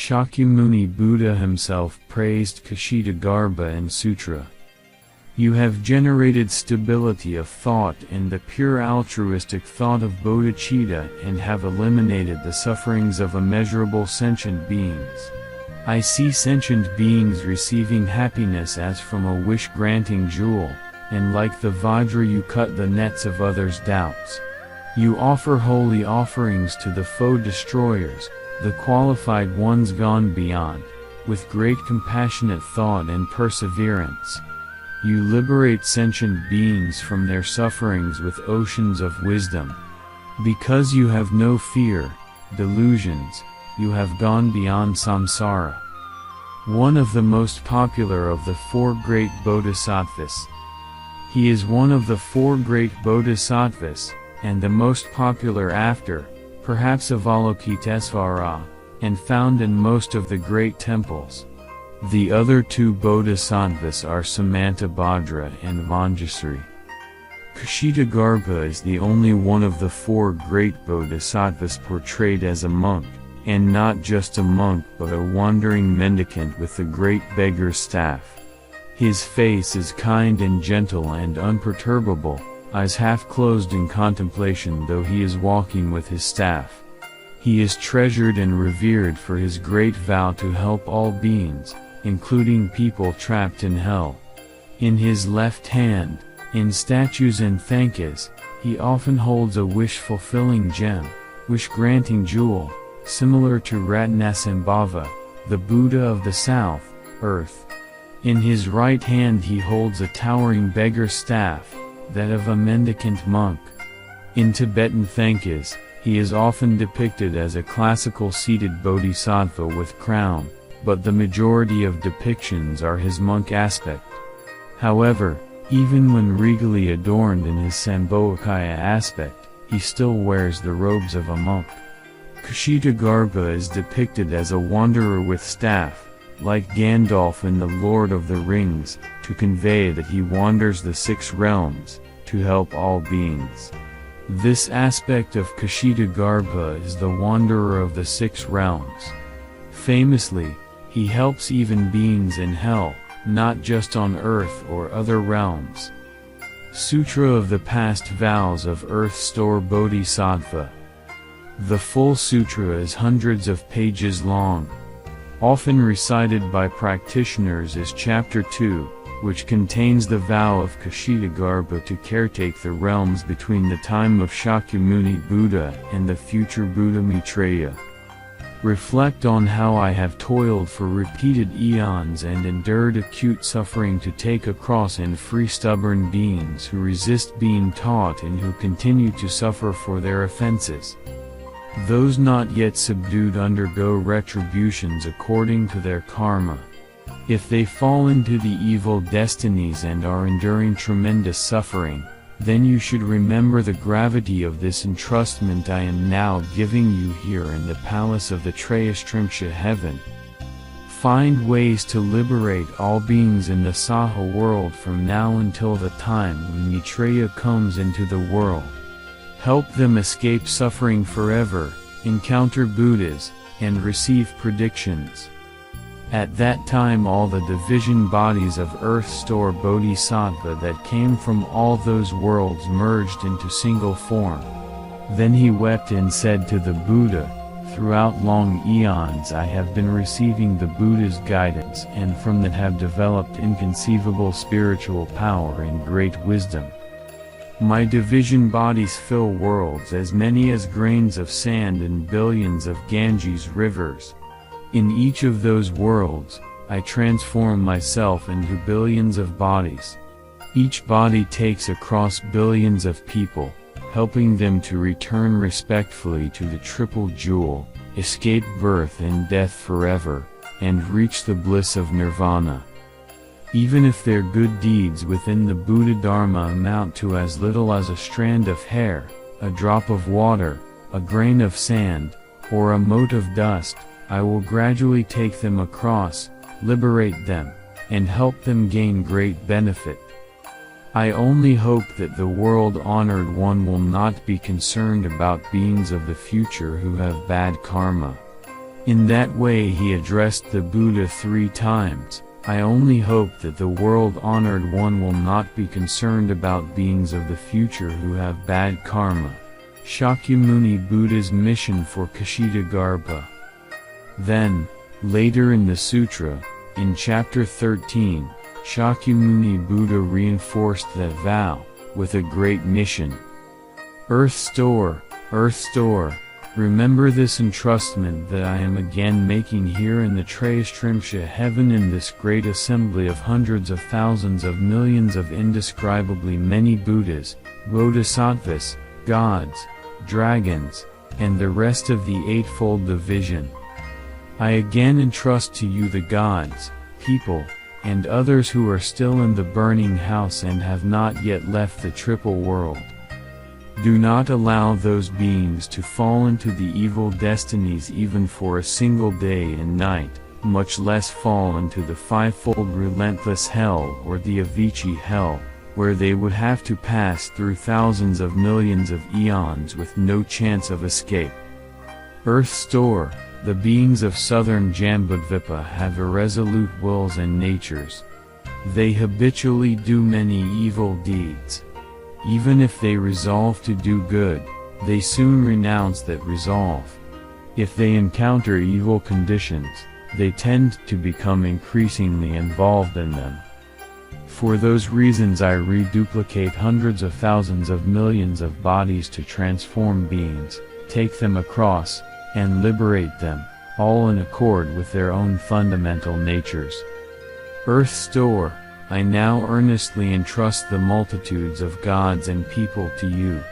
Shakyamuni Buddha himself praised Kshitigarbha in Sutra. You have generated stability of thought and the pure altruistic thought of bodhicitta and have eliminated the sufferings of immeasurable sentient beings. I see sentient beings receiving happiness as from a wish-granting jewel, and like the Vajra you cut the nets of others' doubts. You offer holy offerings to the foe destroyers, the qualified ones gone beyond, with great compassionate thought and perseverance. You liberate sentient beings from their sufferings with oceans of wisdom. Because you have no fear, delusions, you have gone beyond samsara. One of the most popular of the four great bodhisattvas. He is one of the four great bodhisattvas, and the most popular after, perhaps Avalokitesvara, and found in most of the great temples. The other two bodhisattvas are Samantabhadra and Manjusri. Kshitigarbha is the only one of the four great bodhisattvas portrayed as a monk, and not just a monk but a wandering mendicant with the great beggar's staff. His face is kind and gentle and unperturbable, eyes half closed in contemplation though he is walking with his staff. He is treasured and revered for his great vow to help all beings, including people trapped in hell. In his left hand, in statues and thankas, he often holds a wish-fulfilling gem, wish-granting jewel, similar to Ratnasambhava, the Buddha of the south, earth. In his right hand he holds a towering beggar staff, that of a mendicant monk. In Tibetan thankas, he is often depicted as a classical seated bodhisattva with crown, but the majority of depictions are his monk aspect. However, even when regally adorned in his Sambhogakaya aspect, he still wears the robes of a monk. Kshitigarbha is depicted as a wanderer with staff, like Gandalf in The Lord of the Rings, to convey that he wanders the 6 realms, to help all beings. This aspect of Kshitigarbha is the wanderer of the 6 realms. Famously, he helps even beings in hell, not just on earth or other realms. Sutra of the Past Vows of Earth Store Bodhisattva. The full sutra is hundreds of pages long. Often recited by practitioners is Chapter 2, which contains the vow of Kshitigarbha to caretake the realms between the time of Shakyamuni Buddha and the future Buddha Maitreya. Reflect on how I have toiled for repeated eons and endured acute suffering to take across and free stubborn beings who resist being taught and who continue to suffer for their offenses. Those not yet subdued undergo retributions according to their karma. If they fall into the evil destinies and are enduring tremendous suffering, then you should remember the gravity of this entrustment I am now giving you here in the palace of the Trayastrimsha heaven. Find ways to liberate all beings in the Saha world from now until the time when Maitreya comes into the world. Help them escape suffering forever, encounter Buddhas, and receive predictions. At that time all the division bodies of Earth Store Bodhisattva that came from all those worlds merged into single form. Then he wept and said to the Buddha, "Throughout long eons I have been receiving the Buddha's guidance and from that have developed inconceivable spiritual power and great wisdom. My division bodies fill worlds as many as grains of sand in billions of Ganges rivers. In each of those worlds, I transform myself into billions of bodies. Each body takes across billions of people, helping them to return respectfully to the Triple Jewel, escape birth and death forever, and reach the bliss of nirvana. Even if their good deeds within the Buddha Dharma amount to as little as a strand of hair, a drop of water, a grain of sand, or a mote of dust, I will gradually take them across, liberate them, and help them gain great benefit. I only hope that the world-honored one will not be concerned about beings of the future who have bad karma. In that way he addressed the Buddha 3 times. I only hope that the world-honored one will not be concerned about beings of the future who have bad karma. Shakyamuni Buddha's mission for Kshitigarbha. Then, later in the sutra, in chapter 13, Shakyamuni Buddha reinforced that vow, with a great mission. Earth store, remember this entrustment that I am again making here in the Trayastrimsha heaven in this great assembly of hundreds of thousands of millions of indescribably many Buddhas, Bodhisattvas, gods, dragons, and the rest of the Eightfold Division. I again entrust to you the gods, people, and others who are still in the burning house and have not yet left the triple world. Do not allow those beings to fall into the evil destinies even for a single day and night, much less fall into the fivefold relentless hell or the Avicii hell, where they would have to pass through thousands of millions of eons with no chance of escape. Earth store, the beings of southern Jambudvipa have irresolute wills and natures. They habitually do many evil deeds. Even if they resolve to do good, they soon renounce that resolve. If they encounter evil conditions, they tend to become increasingly involved in them. For those reasons I reduplicate hundreds of thousands of millions of bodies to transform beings, take them across, and liberate them, all in accord with their own fundamental natures. Earth store, I now earnestly entrust the multitudes of gods and people to you.